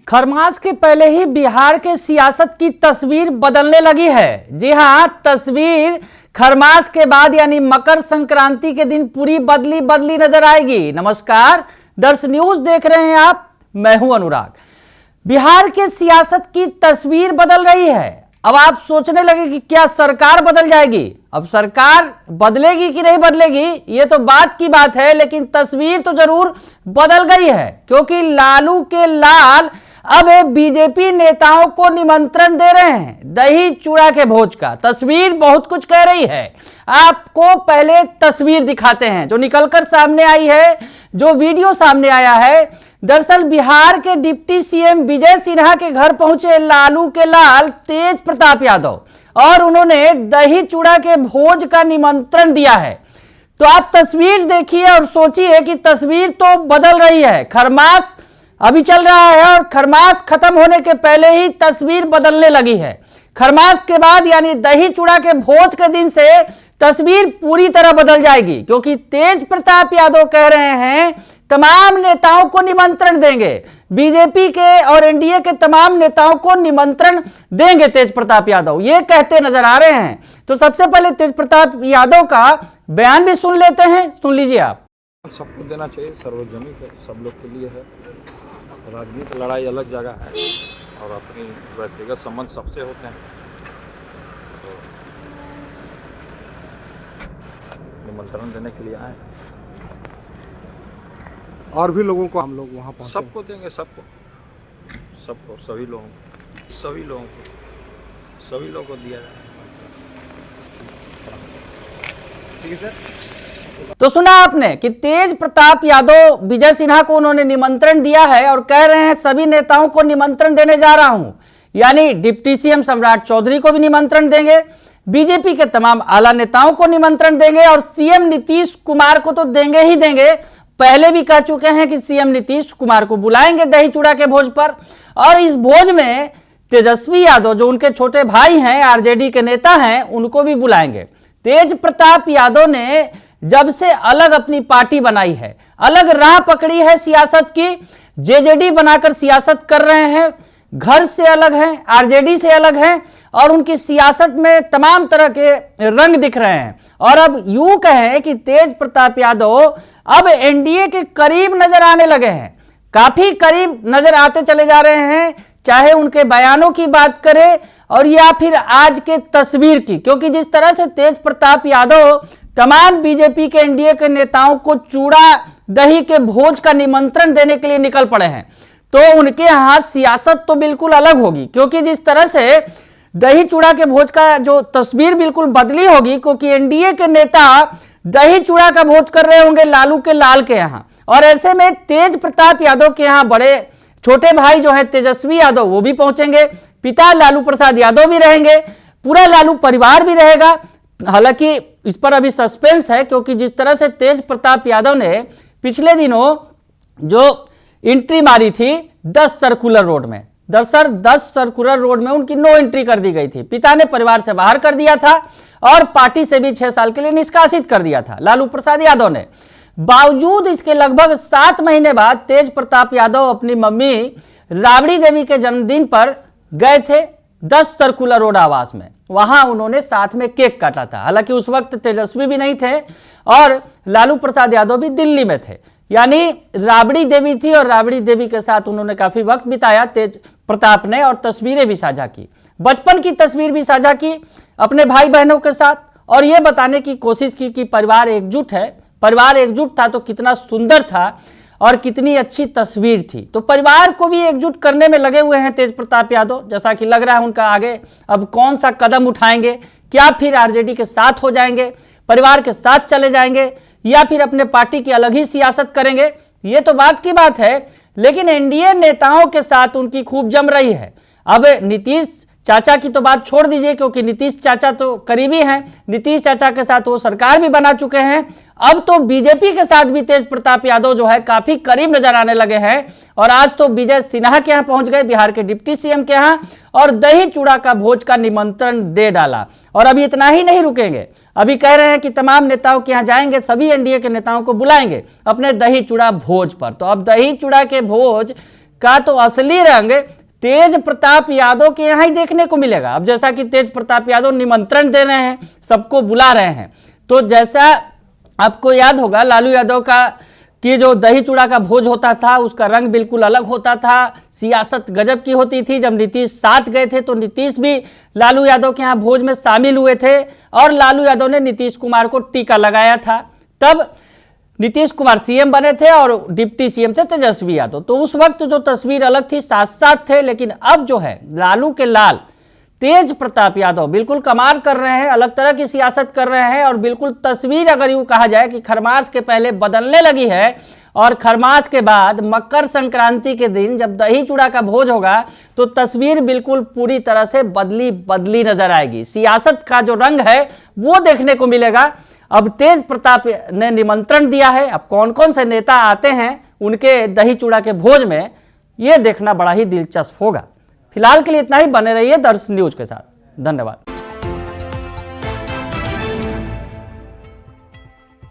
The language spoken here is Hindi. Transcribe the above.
खरमास के पहले ही बिहार के सियासत की तस्वीर बदलने लगी है। जी हां, तस्वीर खरमास के बाद यानी मकर संक्रांति के दिन पूरी बदली नजर आएगी। नमस्कार, दर्श न्यूज देख रहे हैं आप, मैं हूं अनुराग। बिहार के सियासत की तस्वीर बदल रही है। अब आप सोचने लगे कि क्या सरकार बदल जाएगी। अब सरकार बदलेगी कि नहीं बदलेगी ये तो बात की बात है, लेकिन तस्वीर तो जरूर बदल गई है, क्योंकि लालू के लाल अब बीजेपी नेताओं को निमंत्रण दे रहे हैं दही चूड़ा के भोज का। तस्वीर बहुत कुछ कह रही है। आपको पहले तस्वीर दिखाते हैं जो निकलकर सामने आई है, जो वीडियो सामने आया है। दरअसल बिहार के डिप्टी सीएम विजय सिन्हा के घर पहुंचे लालू के लाल तेज प्रताप यादव और उन्होंने दही चूड़ा के भोज का निमंत्रण दिया है। तो आप तस्वीर देखिए और सोचिए कि तस्वीर तो बदल रही है। खरमास अभी चल रहा है और खरमास खत्म होने के पहले ही तस्वीर बदलने लगी है। खरमास के बाद यानी दही चूड़ा के भोज के दिन से तस्वीर पूरी तरह बदल जाएगी, क्योंकि तेज प्रताप यादव कह रहे हैं तमाम नेताओं को निमंत्रण देंगे। बीजेपी के और एनडीए के तमाम नेताओं को निमंत्रण देंगे तेज प्रताप यादव, ये कहते नजर आ रहे हैं। तो सबसे पहले तेज प्रताप यादव का बयान भी सुन लेते हैं, सुन लीजिए आप। सबको देना चाहिए, सार्वजनिक है, सब लोग के लिए है। राजनीतिक लड़ाई अलग जगह है और अपनी व्यक्तिगत संबंध सबसे होते हैं। तो निमंत्रण देने के लिए आए और भी लोगों को हम लोग वहाँ पहुँचे, सबको देंगे, सबको सभी लोगों को दिया जाएगा। ठीक है सर। तो सुना आपने कि तेज प्रताप यादव विजय सिन्हा को उन्होंने निमंत्रण दिया है और कह रहे हैं सभी नेताओं को निमंत्रण देने जा रहा हूं। यानी डिप्टी सीएम सम्राट चौधरी को भी निमंत्रण देंगे, बीजेपी के तमाम आला नेताओं को निमंत्रण देंगे और सीएम नीतीश कुमार को तो देंगे ही देंगे। पहले भी कह चुके हैं कि सीएम नीतीश कुमार को बुलाएंगे दही चूड़ा के भोज पर। और इस भोज में तेजस्वी यादव जो उनके छोटे भाई हैं, आरजेडी के नेता हैं, उनको भी बुलाएंगे। तेज प्रताप यादव ने जब से अलग अपनी पार्टी बनाई है, अलग राह पकड़ी है सियासत की, जेजेडी बनाकर सियासत कर रहे हैं, घर से अलग हैं, आरजेडी से अलग हैं और उनकी सियासत में तमाम तरह के रंग दिख रहे हैं। और अब यूं कहें कि तेज प्रताप यादव अब एनडीए के करीब नजर आने लगे हैं, काफी करीब नजर आते चले जा रहे हैं, चाहे उनके बयानों की बात करें और या फिर आज के तस्वीर की। क्योंकि जिस तरह से तेज प्रताप यादव तमाम बीजेपी के एनडीए के नेताओं को चूड़ा दही के भोज का निमंत्रण देने के लिए निकल पड़े हैं, तो उनके यहां सियासत तो बिल्कुल अलग होगी। क्योंकि जिस तरह से दही चूड़ा के भोज का जो तस्वीर बिल्कुल बदली होगी, क्योंकि एनडीए के नेता दही चूड़ा का भोज कर रहे होंगे लालू के लाल के यहां, और ऐसे में तेज प्रताप यादव के यहां बड़े छोटे भाई जो है तेजस्वी यादव वो भी पहुंचेंगे, पिता लालू प्रसाद यादव भी रहेंगे, पूरा लालू परिवार भी रहेगा। हालांकि इस पर अभी सस्पेंस है, क्योंकि जिस तरह से तेज प्रताप यादव ने पिछले दिनों जो एंट्री मारी थी 10 सर्कुलर रोड में, दरअसल 10 सर्कुलर रोड में उनकी नो एंट्री कर दी गई थी। पिता ने परिवार से बाहर कर दिया था और पार्टी से भी 6 साल के लिए निष्कासित कर दिया था लालू प्रसाद यादव ने। बावजूद इसके लगभग 7 महीने बाद तेज प्रताप यादव अपनी मम्मी राबड़ी देवी के जन्मदिन पर गए थे 10 सर्कुलर रोड आवास में। वहां उन्होंने साथ में केक काटा था। हालांकि उस वक्त तेजस्वी भी नहीं थे और लालू प्रसाद यादव भी दिल्ली में थे, यानी राबड़ी देवी थी और राबड़ी देवी के साथ उन्होंने काफी वक्त बिताया तेज प्रताप ने, और तस्वीरें भी साझा की, बचपन की तस्वीर भी साझा की अपने भाई बहनों के साथ, और यह बताने की कोशिश की कि परिवार एकजुट है। परिवार एकजुट था तो कितना सुंदर था और कितनी अच्छी तस्वीर थी। तो परिवार को भी एकजुट करने में लगे हुए हैं तेज प्रताप यादव। जैसा कि लग रहा है उनका आगे अब कौन सा कदम उठाएंगे, क्या फिर आरजेडी के साथ हो जाएंगे, परिवार के साथ चले जाएंगे, या फिर अपने पार्टी की अलग ही सियासत करेंगे, ये तो बात की बात है। लेकिन एनडीए नेताओं के साथ उनकी खूब जम रही है। अब नीतीश चाचा की तो बात छोड़ दीजिए, क्योंकि नीतीश चाचा तो करीबी हैं, नीतीश चाचा के साथ वो सरकार भी बना चुके हैं। अब तो बीजेपी के साथ भी तेज प्रताप यादव जो है काफी करीब नजर आने लगे हैं, और आज तो विजय सिन्हा के यहाँ पहुंच गए, बिहार के डिप्टी सीएम के यहाँ, और दही चूड़ा का भोज का निमंत्रण दे डाला। और अभी इतना ही नहीं रुकेंगे, अभी कह रहे हैं कि तमाम नेताओं के यहाँ जाएंगे, सभी एनडीए के नेताओं को बुलाएंगे अपने दही चूड़ा भोज पर। तो अब दही चूड़ा के भोज का तो असली रंग तेज प्रताप यादव के यहाँ ही देखने को मिलेगा। अब जैसा कि तेज प्रताप यादव निमंत्रण दे रहे हैं, सबको बुला रहे हैं, तो जैसा आपको याद होगा लालू यादव का कि जो दही चूड़ा का भोज होता था उसका रंग बिल्कुल अलग होता था, सियासत गजब की होती थी। जब नीतीश साथ गए थे तो नीतीश भी लालू यादव के यहाँ भोज में शामिल हुए थे, और लालू यादव ने नीतीश कुमार को टीका लगाया था। तब नीतीश कुमार सीएम बने थे और डिप्टी सीएम थे तेजस्वी यादव, तो उस वक्त जो तस्वीर अलग थी, साथ साथ थे। लेकिन अब जो है लालू के लाल तेज प्रताप यादव बिल्कुल कमाल कर रहे हैं, अलग तरह की सियासत कर रहे हैं, और बिल्कुल तस्वीर अगर यूँ कहा जाए कि खरमास के पहले बदलने लगी है, और खरमास के बाद मकर संक्रांति के दिन जब दही चूड़ा का भोज होगा तो तस्वीर बिल्कुल पूरी तरह से बदली नजर आएगी। सियासत का जो रंग है वो देखने को मिलेगा। अब तेज प्रताप ने निमंत्रण दिया है, अब कौन कौन से नेता आते हैं उनके दही चूड़ा के भोज में, ये देखना बड़ा ही दिलचस्प होगा। फिलहाल के लिए इतना ही, बने रहिए दर्श न्यूज के साथ। धन्यवाद।